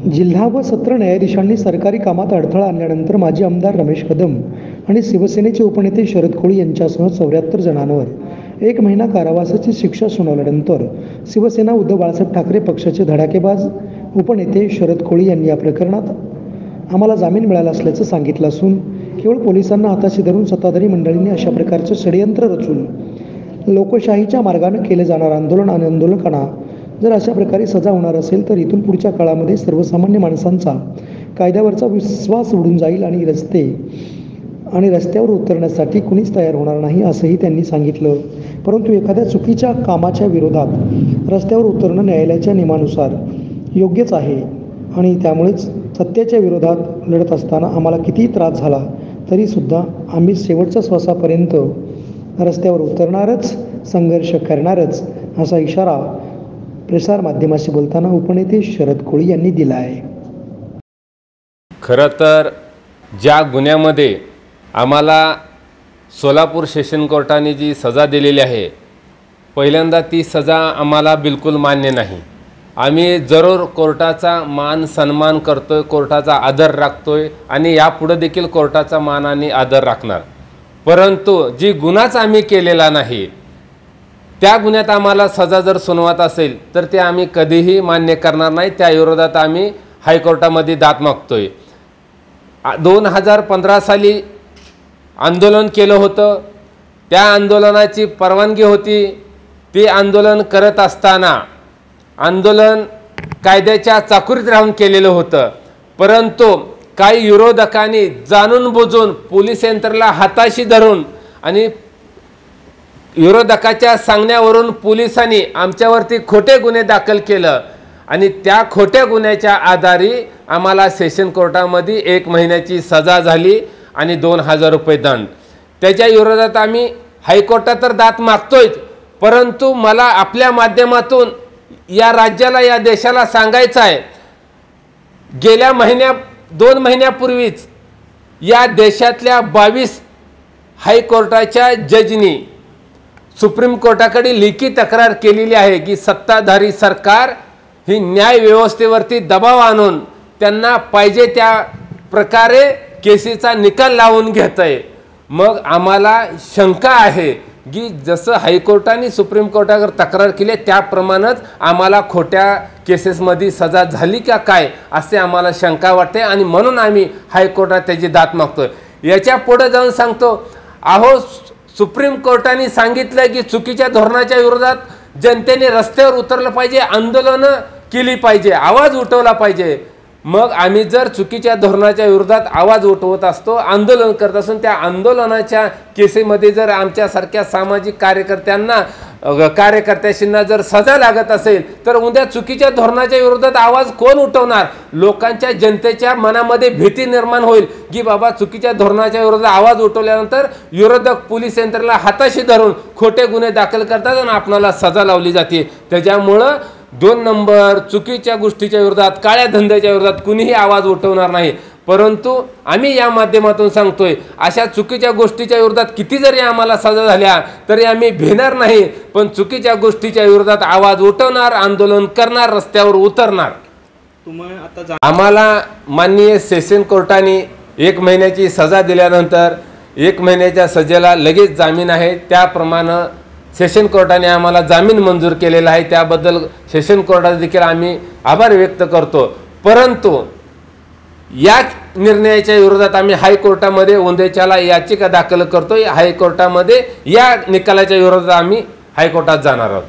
जिल्हा व सत्र न्यायाधीशांनी सरकारी कामात अडथळा आणल्यानंतर माजी आमदार रमेश कदम आणि शिवसेनेचे उपनेते शरद कोळी यांच्यासह 74 जणांवर 1 महिना कारावासाची शिक्षा सुनावल्यानंतर शिवसेना उद्धव बाळासाहेब ठाकरे पक्षाचे धडाकेबाज उपनेते शरद कोळी यांनी या प्रकरणात आम्हाला जामीन मिळाला असल्याचं सांगितलं असून केवळ पोलिसांना हाताशी धरून सत्ताधारी मंडळींनी अशा प्रकारचं षडयंत्र रचून लोकशाहीच्या मार्गाने केले जाणारं आंदोलन आणि आंदोलकांना जर अशा प्रकारे सजा होणार असेल तर इथून पुढच्या काळामध्ये सर्वसामान्य माणसांचा कायद्यावरचा विश्वास उडून जाईल आणि रस्त्यावर उतरण्यासाठी कुणीच तयार होणार नाही असंही त्यांनी सांगितलं। परंतु एखाद्या चुकीच्या कामाच्या विरोधात रस्त्यावर उतरणं न्यायालयाच्या नियमानुसार योग्यच आहे आणि त्यामुळेच सत्याच्या विरोधात लढत असताना आम्हाला कितीही त्रास झाला तरीसुद्धा आम्ही शेवटच्या श्वासापर्यंत रस्त्यावर उतरणारच, संघर्ष करणारच असा इशारा प्रसार माध्यमाशी बोलताना उपनेते शरद कोळी यांनी दिला आहे। खरं तर ज्या गुन्ह्यामध्ये आम्हाला सोलापूर सेशन कोर्टाने जी सजा दिलेली आहे, पहिल्यांदा ती सजा आम्हाला बिलकुल मान्य नाही। आम्ही जरूर कोर्टाचा मान सन्मान करतोय, कोर्टाचा आदर राखतोय आणि यापुढे देखील कोर्टाचा मान आणि आदर राखणार। परंतु जी गुन्हाच आम्ही केलेला नाही त्या गुन्ह्यात आम्हाला सजा जर सुनावत असेल तर ते आम्ही कधीही मान्य करणार नाही। त्या विरोधात आम्ही हायकोर्टामध्ये दाद मागतोय। 2015 साली आंदोलन केलं होतं, त्या आंदोलनाची परवानगी होती। ते आंदोलन करत असताना आंदोलन कायद्याच्या चाकुरीत राहून केलेलं होतं, परंतु काही विरोधकांनी जाणून बुजून पोलीस यंत्रणेला हाताशी धरून आणि विरोधकाच्या सांगण्यावरून पोलिसांनी आमच्यावरती खोटे गुन्हे दाखल केलं आणि त्या खोट्या गुन्ह्याच्या आधारे आम्हाला सेशन कोर्टामध्ये 1 महिन्याची सजा झाली आणि 2000 रुपये दंड। त्याच्या विरोधात आम्ही हायकोर्टात तर दाद मागतोय, परंतु मला आपल्या माध्यमातून या राज्याला, या देशाला सांगायचं आहे, गेल्या 2 महिन्यापूर्वीच या देशातल्या 22 हायकोर्टाच्या जजनी सुप्रीम कोर्टाकडे लेखी तक्रार केलेली आहे की सत्ताधारी सरकार ही न्याय व्यवस्थेवरती दबाव आणून त्यांना पाहिजे त्या प्रकारे केसीचा निकाल लावून घेत आहे। मग आम्हाला शंका आहे की जसं हायकोर्टाने सुप्रीम कोर्टावर तक्रार केली त्याप्रमाणेच आम्हाला खोट्या केसेसमध्ये सजा झाली का काय असे आम्हाला शंका वाटते आणि म्हणून आम्ही हायकोर्टात त्याची दाद मागतोय। याच्या पुढे जाऊन सांगतो, अहो सुप्रीम कोर्टाने सांगितलं की चुकीच्या धोरणाच्या विरोधात जनतेने रस्त्यावर उतरलं पाहिजे, आंदोलनं केली पाहिजे, आवाज उठवला पाहिजे। मग आम्ही जर चुकीच्या धोरणाच्या विरोधात आवाज उठवत असतो, आंदोलन करत असून त्या आंदोलनाच्या केसेमध्ये जर आमच्यासारख्या सामाजिक कार्यकर्त्यांना जर सजा लागत असेल तर उद्या चुकीच्या धोरणाच्या विरोधात आवाज कोण उठवणार? लोकांच्या, जनतेच्या मनामध्ये भीती निर्माण होईल की बाबा चुकीच्या धोरणाच्या विरोधात आवाज उठवल्यानंतर विरोधक पोलीस यंत्रणेला हाताशी धरून खोटे गुन्हे दाखल करतात आणि आपल्याला सजा लावली जाते। त्याच्यामुळं 2 नंबर चुकीच्या गोष्टीच्या विरोधात, काळ्या धंद्याच्या विरोधात कुणीही आवाज उठवणार नाही। परंतु आम्ही या माध्यमातून सांगतोय, अशा चुकीच्या गोष्टीच्या विरोधात किती जरी आम्हाला सजा झाल्या तरी आम्ही भिणार नाही, पण चुकीच्या गोष्टीच्या विरोधात आवाज उठवणार, आंदोलन करणार, रस्त्यावर उतरणार। आम्हाला माननीय सेशन कोर्टाने 1 महिन्याची सजा दिल्यानंतर 1 महिन्याच्या सजेला लगेच जामीन आहे। त्याप्रमाणे सेशन कोर्टाने आम्हाला जामीन मंजूर केलेला आहे, त्याबद्दल सेशन कोर्टाचा देखील आम्ही आभार व्यक्त करतो। परंतु या निर्णयाच्या विरोधात आम्ही हायकोर्टामध्ये उद्याच्याला याचिका दाखल करतोय। हायकोर्टामध्ये या निकालाच्या विरोधात आम्ही हायकोर्टात जाणार आहोत।